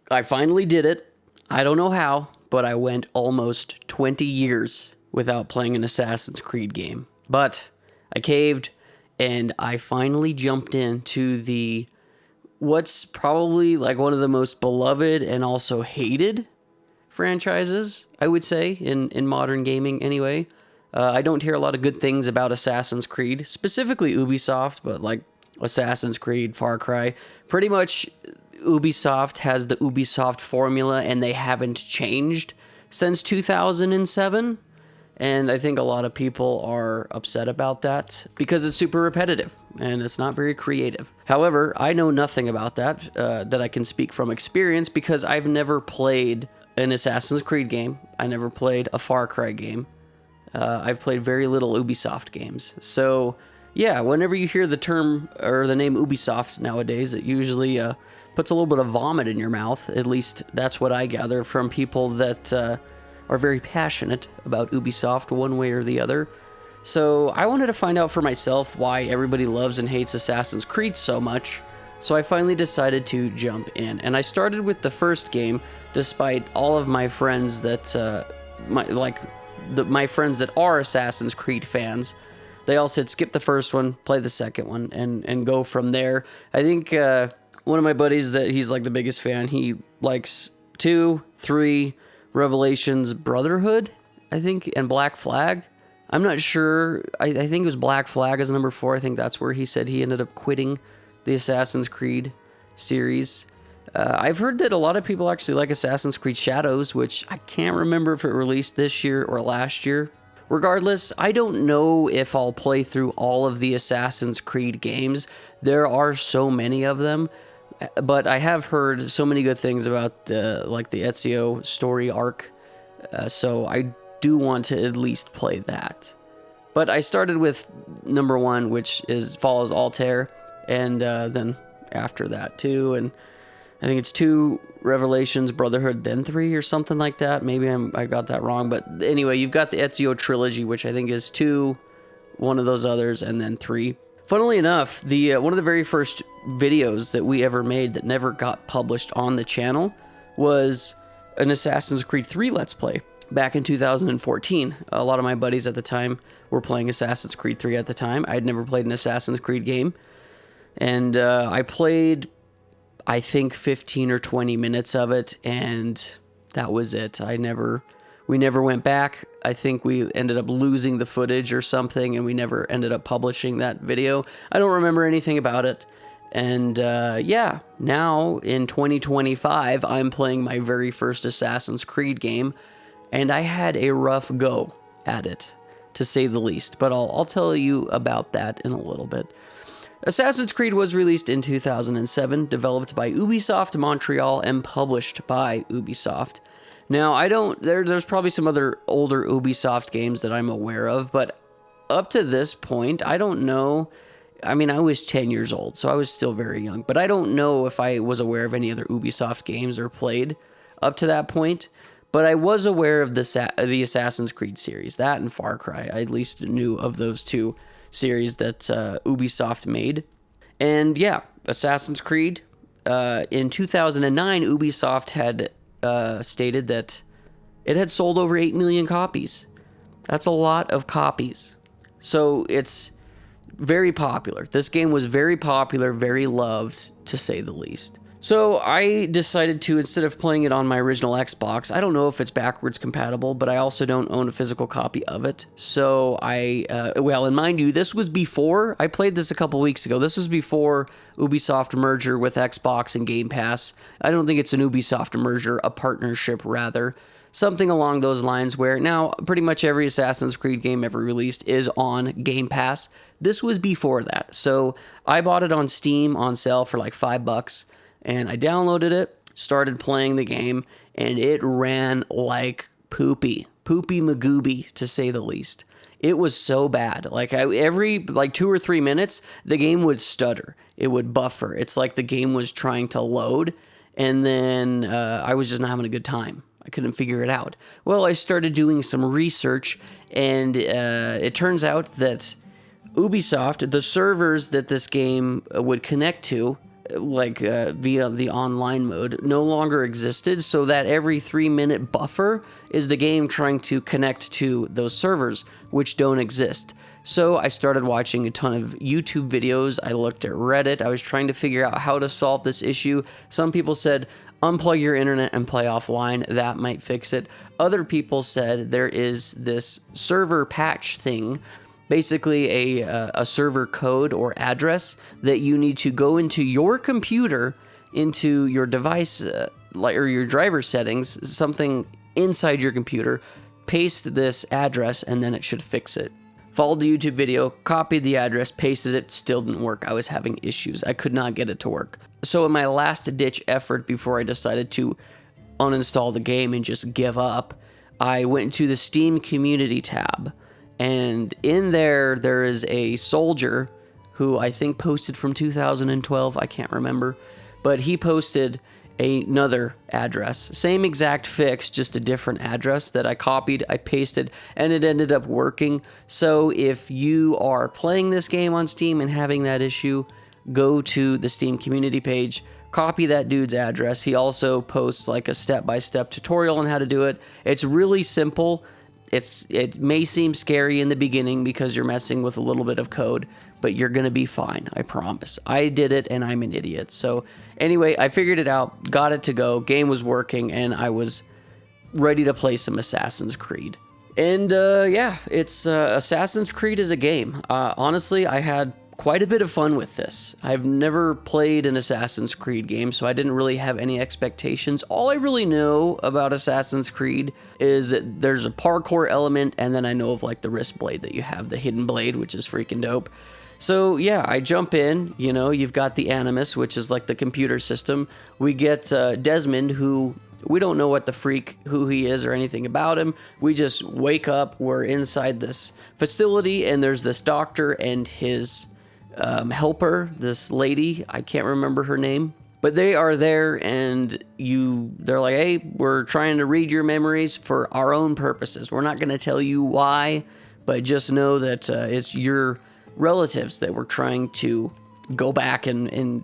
I finally did it. I don't know how, but I went almost 20 years without playing an Assassin's Creed game. But I caved, and I finally jumped into what's probably like one of the most beloved and also hated franchises, I would say, in modern gaming anyway. I don't hear a lot of good things about Assassin's Creed, specifically Ubisoft, but like Assassin's Creed, Far Cry. Pretty much Ubisoft has the Ubisoft formula, and they haven't changed since 2007. And I think a lot of people are upset about that because it's super repetitive and it's not very creative. However, I know nothing about that I can speak from experience because I've never played an Assassin's Creed game. I never played a Far Cry game. I've played very little Ubisoft games. So yeah, whenever you hear the term or the name Ubisoft nowadays, it usually puts a little bit of vomit in your mouth. At least that's what I gather from people that are very passionate about Ubisoft one way or the other. So I wanted to find out for myself why everybody loves and hates Assassin's Creed so much. So I finally decided to jump in, and I started with the first game, despite all of my friends that my friends that are Assassin's Creed fans. They all said skip the first one, play the second one, and go from there. I think one of my buddies that he's like the biggest fan, he likes 2, 3, Revelations, Brotherhood, I think, and Black Flag. I'm not sure. I think it was Black Flag as number 4. I think that's where he said he ended up quitting the Assassin's Creed series. I've heard that a lot of people actually like Assassin's Creed Shadows, which I can't remember if it released this year or last year. Regardless, I don't know if I'll play through all of the Assassin's Creed games. There are so many of them. But I have heard so many good things about the Ezio story arc, so I do want to at least play that. But I started with number 1, which follows Altair, and then after that 2, and I think it's 2, Revelations, Brotherhood, then 3 or something like that. Maybe I got that wrong, but anyway, you've got the Ezio trilogy, which I think is 2, one of those others, and then 3. Funnily enough, one of the very first videos that we ever made that never got published on the channel was an Assassin's Creed 3 Let's Play back in 2014. A lot of my buddies at the time were playing Assassin's Creed 3 at the time. I had never played an Assassin's Creed game. And I played, I think, 15 or 20 minutes of it, and that was it. We never went back. I think we ended up losing the footage or something, and we never ended up publishing that video. I don't remember anything about it. And yeah, now in 2025, I'm playing my very first Assassin's Creed game, and I had a rough go at it, to say the least. But I'll tell you about that in a little bit. Assassin's Creed was released in 2007, developed by Ubisoft Montreal and published by Ubisoft. Now, there's probably some other older Ubisoft games that I'm aware of, but up to this point, I don't know. I mean, I was 10 years old, so I was still very young, but I don't know if I was aware of any other Ubisoft games or played up to that point, but I was aware of the Assassin's Creed series, that and Far Cry. I at least knew of those 2 series that Ubisoft made. And yeah, Assassin's Creed, in 2009, Ubisoft had stated that it had sold over 8 million copies. That's a lot of copies. So it's very popular. This game was very popular, very loved, to say the least. So I decided to, instead of playing it on my original Xbox, I don't know if it's backwards compatible, but I also don't own a physical copy of it. So and mind you, this was before, I played this a couple weeks ago. This was before Ubisoft merger with Xbox and Game Pass. I don't think it's an Ubisoft merger, a partnership rather. Something along those lines where now pretty much every Assassin's Creed game ever released is on Game Pass. This was before that. So I bought it on Steam on sale for like $5. And I downloaded it, started playing the game, and it ran like poopy magooby, to say the least. It was so bad. Like every 2 or 3 minutes, the game would stutter. It would buffer. It's like the game was trying to load, and then I was just not having a good time. I couldn't figure it out. Well, I started doing some research, and it turns out that Ubisoft, the servers that this game would connect to, via the online mode no longer existed, so that every 3-minute buffer is the game trying to connect to those servers, which don't exist. So I started watching a ton of YouTube videos. I looked at Reddit. I was trying to figure out how to solve this issue. Some people said, unplug your internet and play offline. That might fix it. Other people said there is this server patch thing, basically a server code or address that you need to go into your computer, into your device, or your driver settings, something inside your computer, paste this address, and then it should fix it. Followed the YouTube video, copied the address, pasted it, still didn't work. I was having issues. I could not get it to work. So in my last ditch effort before I decided to uninstall the game and just give up, I went to the Steam community tab. And in there is a soldier who I think posted from 2012. I can't remember. But he posted another address. Same exact fix, just a different address that I copied, I pasted, and it ended up working. So if you are playing this game on Steam and having that issue, go to the Steam community page, copy that dude's address. He also posts like a step-by-step tutorial on how to do it. It's really simple. It may seem scary in the beginning because you're messing with a little bit of code, but you're going to be fine, I promise. I did it, and I'm an idiot. So anyway, I figured it out, got it to go, game was working, and I was ready to play some Assassin's Creed. And yeah, it's Assassin's Creed is a game. Honestly, I had quite a bit of fun with this. I've never played an Assassin's Creed game, so I didn't really have any expectations. All I really know about Assassin's Creed is that there's a parkour element, and then I know of like the wrist blade that you have, the hidden blade, which is freaking dope. So yeah, I jump in, you know, you've got the Animus, which is like the computer system. We get Desmond, who we don't know what the freak, who he is or anything about him. We just wake up, we're inside this facility, and there's this doctor and his helper, this lady, I can't remember her name, but they are there, and they're like, hey, we're trying to read your memories for our own purposes. We're not going to tell you why, but just know that it's your relatives that we're trying to go back and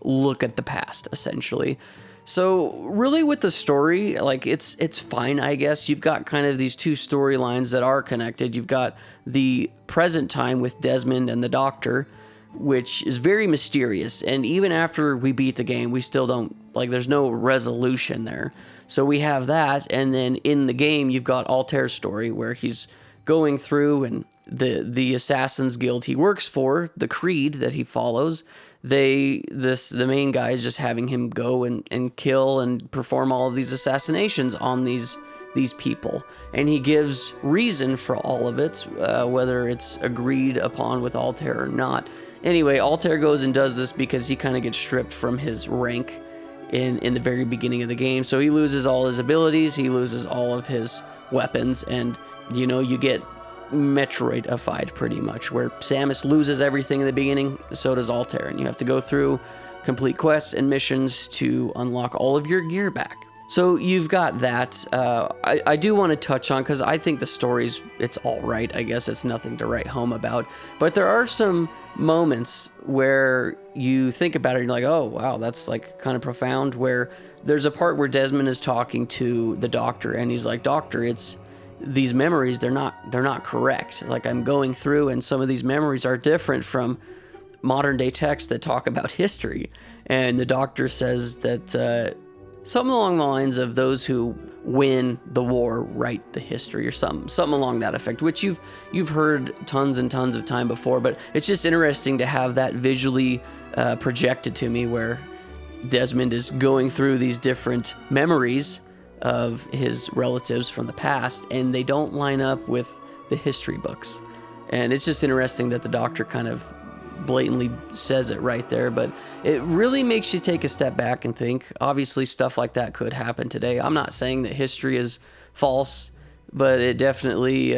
look at the past, essentially. So really with the story, like it's fine, I guess. You've got kind of these two storylines that are connected. You've got the present time with Desmond and the doctor, which is very mysterious. And even after we beat the game, we still don't, like, there's no resolution there. So we have that. And then in the game, you've got Altair's story where he's going through, and the Assassin's Guild he works for, the creed that he follows, the main guy is just having him go and kill and perform all of these assassinations on these people, and he gives reason for all of it, whether it's agreed upon with Altair or not. Anyway, Altair goes and does this because he kind of gets stripped from his rank in the very beginning of the game, so he loses all his abilities, he loses all of his weapons, and you know, you get Metroidified pretty much, where Samus loses everything in the beginning, so does Altair, and you have to go through complete quests and missions to unlock all of your gear back. So you've got that. I do want to touch on, because I think the story's, it's all right. I guess it's nothing to write home about. But there are some moments where you think about it and you're like, oh, wow, that's like kind of profound, where there's a part where Desmond is talking to the doctor, and he's like, Doctor, it's these memories, they're not correct. Like, I'm going through, and some of these memories are different from modern day texts that talk about history. And the doctor says that something along the lines of those who win the war write the history, or something along that effect, which you've heard tons and tons of time before, but it's just interesting to have that visually projected to me, where Desmond is going through these different memories of his relatives from the past, and they don't line up with the history books. And it's just interesting that the doctor kind of blatantly says it right there, but it really makes you take a step back and think, obviously stuff like that could happen today. I'm not saying that history is false, but it definitely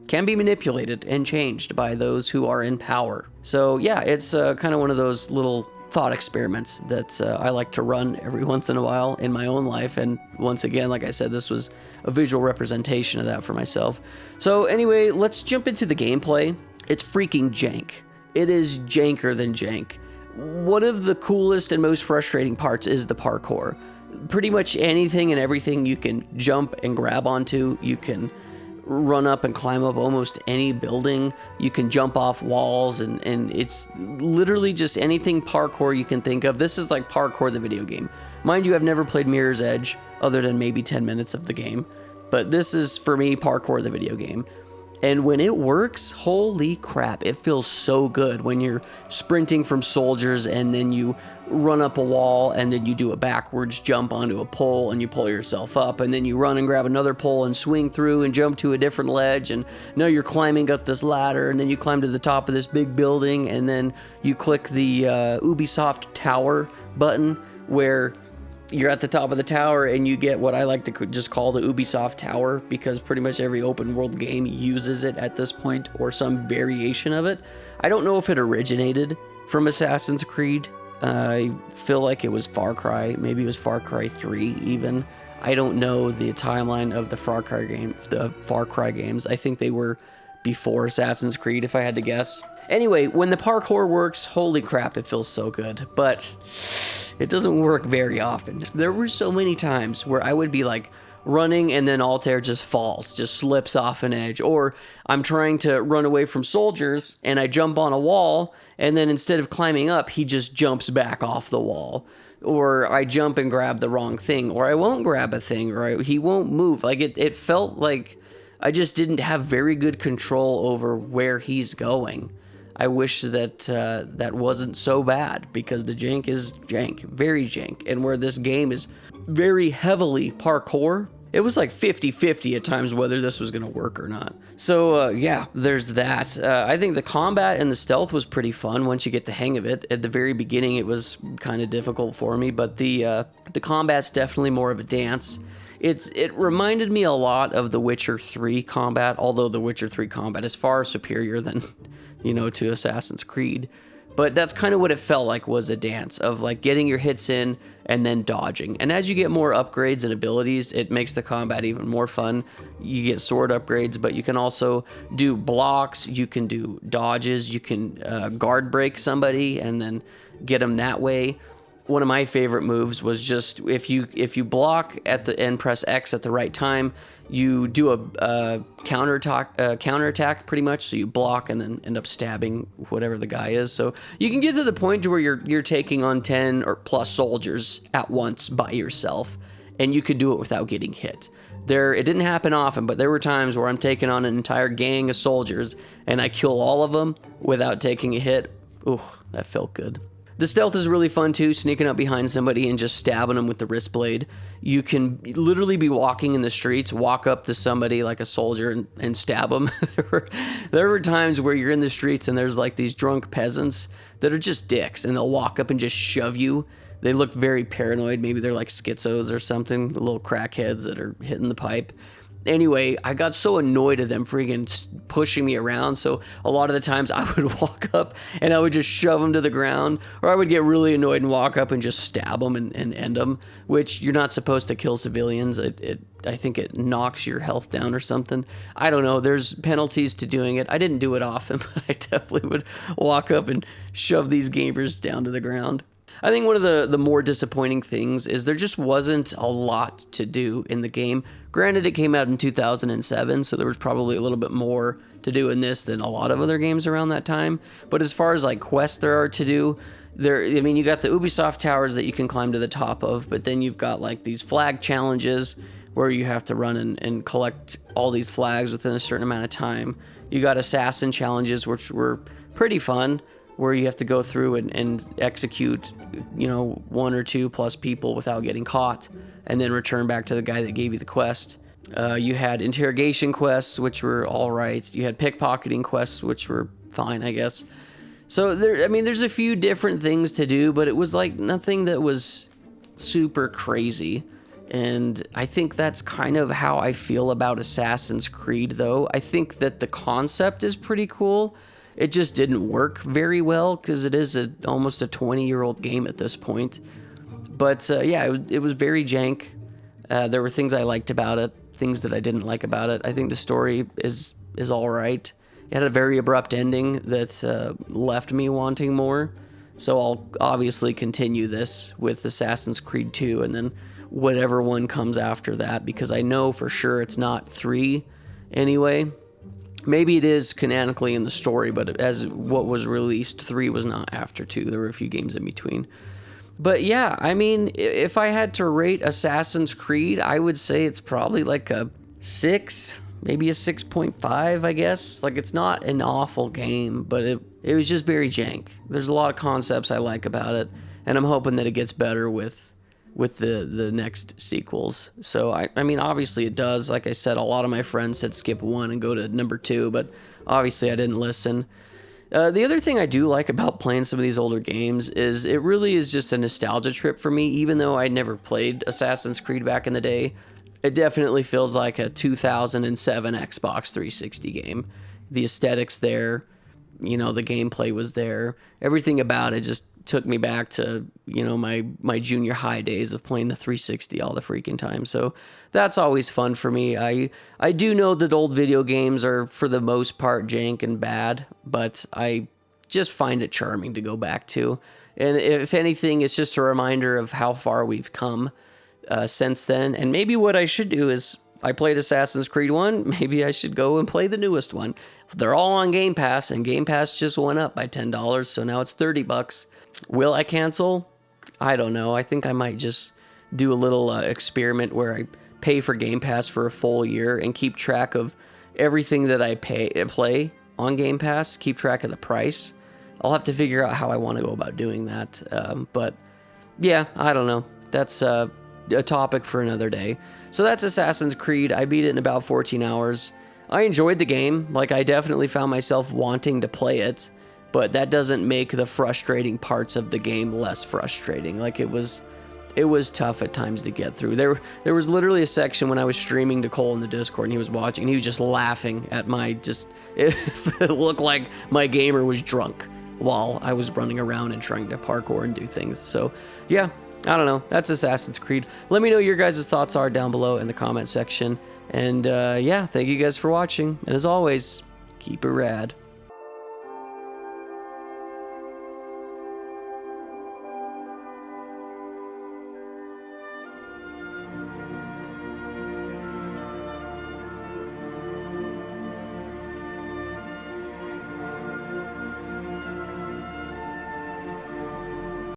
can be manipulated and changed by those who are in power. So yeah, it's kind of one of those little thought experiments that I like to run every once in a while in my own life. And once again, like I said, this was a visual representation of that for myself. So anyway, let's jump into the gameplay. It's freaking jank. It is janker than jank. One of the coolest and most frustrating parts is the parkour. Pretty much anything and everything you can jump and grab onto. You can run up and climb up almost any building. You can jump off walls, and it's literally just anything parkour you can think of. This is like parkour the video game. Mind you, I've never played Mirror's Edge other than maybe 10 minutes of the game. But this is, for me, parkour the video game. And when it works, holy crap, it feels so good when you're sprinting from soldiers and then you run up a wall and then you do a backwards jump onto a pole and you pull yourself up, and then you run and grab another pole and swing through and jump to a different ledge, and now you're climbing up this ladder, and then you climb to the top of this big building, and then you click the Ubisoft Tower button where you're at the top of the tower and you get what I like to just call the Ubisoft Tower, because pretty much every open world game uses it at this point, or some variation of it. I don't know if it originated from Assassin's Creed. I feel like it was Far Cry. Maybe it was Far Cry 3 even. I don't know the timeline of the Far Cry games. I think they were before Assassin's Creed, if I had to guess. Anyway, when the parkour works, holy crap, it feels so good. But it doesn't work very often. There were so many times where I would be like running and then Altair just falls, just slips off an edge. Or I'm trying to run away from soldiers and I jump on a wall, and then instead of climbing up, he just jumps back off the wall. Or I jump and grab the wrong thing, or I won't grab a thing, or he won't move. Like it felt like I just didn't have very good control over where he's going. I wish that that wasn't so bad, because the jank is jank, very jank. And where this game is very heavily parkour, it was like 50-50 at times whether this was going to work or not. So yeah, there's that. I think the combat and the stealth was pretty fun once you get the hang of it. At the very beginning, it was kind of difficult for me, but the combat's definitely more of a dance. It reminded me a lot of The Witcher 3 combat, although The Witcher 3 combat is far superior than, to Assassin's Creed. But that's kind of what it felt like, was a dance of like getting your hits in and then dodging. And as you get more upgrades and abilities, it makes the combat even more fun. You get sword upgrades, but you can also do blocks, you can do dodges, you can guard break somebody and then get them that way. One of my favorite moves was just if you block at the and press X at the right time, you do a counterattack pretty much. So you block and then end up stabbing whatever the guy is. So you can get to the point where you're taking on 10 or plus soldiers at once by yourself, and you could do it without getting hit. It didn't happen often, but there were times where I'm taking on an entire gang of soldiers and I kill all of them without taking a hit. Ooh, that felt good. The stealth is really fun too, sneaking up behind somebody and just stabbing them with the wrist blade. You can literally be walking in the streets, walk up to somebody like a soldier and stab them. There were times where you're in the streets and there's like these drunk peasants that are just dicks, and they'll walk up and just shove you. They look very paranoid. Maybe they're like schizos or something, little crackheads that are hitting the pipe. Anyway, I got so annoyed at them freaking pushing me around, so a lot of the times I would walk up and I would just shove them to the ground, or I would get really annoyed and walk up and just stab them and end them, which you're not supposed to kill civilians. I think it knocks your health down or something. I don't know. There's penalties to doing it. I didn't do it often, but I definitely would walk up and shove these gamers down to the ground. I think one of the more disappointing things is there just wasn't a lot to do in the game. Granted, it came out in 2007, so there was probably a little bit more to do in this than a lot of other games around that time. But as far as like quests there are to do, you got the Ubisoft towers that you can climb to the top of, but then you've got like these flag challenges where you have to run and collect all these flags within a certain amount of time. You got assassin challenges, which were pretty fun, where you have to go through and execute, 1 or 2 plus people without getting caught, and then return back to the guy that gave you the quest. You had interrogation quests, which were all right. You had pickpocketing quests, which were fine, I guess. So there's a few different things to do, but it was like nothing that was super crazy. And I think that's kind of how I feel about Assassin's Creed, though. I think that the concept is pretty cool. It just didn't work very well because it is almost a 20-year-old game at this point. But yeah, it was very jank. There were things I liked about it, things that I didn't like about it. I think the story is all right. It had a very abrupt ending that left me wanting more. So I'll obviously continue this with Assassin's Creed 2 and then whatever one comes after that, because I know for sure it's not 3 anyway. Maybe it is canonically in the story, but as what was released, 3 was not after 2. There were a few games in between. But yeah, I mean, if I had to rate Assassin's Creed, I would say it's probably like a 6, maybe a 6.5, I guess. Like, it's not an awful game, but it was just very jank. There's a lot of concepts I like about it, and I'm hoping that it gets better with the next sequels. So, I mean, obviously it does. Like I said, a lot of my friends said skip 1 and go to number 2, but obviously I didn't listen. The other thing I do like about playing some of these older games is it really is just a nostalgia trip for me. Even though I never played Assassin's Creed back in the day, it definitely feels like a 2007 Xbox 360 game. The aesthetics there, you know, the gameplay was there. Everything about it just took me back to, you know, my junior high days of playing the 360 all the freaking time. So that's always fun for me. I do know that old video games are for the most part jank and bad, but I just find it charming to go back to. And if anything, it's just a reminder of how far we've come since then. And maybe what I should do is, I played Assassin's Creed 1, maybe I should go and play the newest one. They're all on Game Pass, and Game Pass just went up by $10, so now it's $30. Will I cancel? I don't know. I think I might just do a little experiment where I pay for Game Pass for a full year and keep track of everything that I play on Game Pass, keep track of the price. I'll have to figure out how I want to go about doing that. But yeah, I don't know. That's a topic for another day. So that's Assassin's Creed. I beat it in about 14 hours. I enjoyed the game. Like, I definitely found myself wanting to play it, but that doesn't make the frustrating parts of the game less frustrating. Like, it was tough at times to get through. There was literally a section when I was streaming to Cole in the Discord, and he was watching, and he was just laughing at it looked like my gamer was drunk while I was running around and trying to parkour and do things. So yeah, I don't know. That's Assassin's Creed. Let me know your guys' thoughts are down below in the comment section. And yeah, thank you guys for watching. And as always, keep it rad.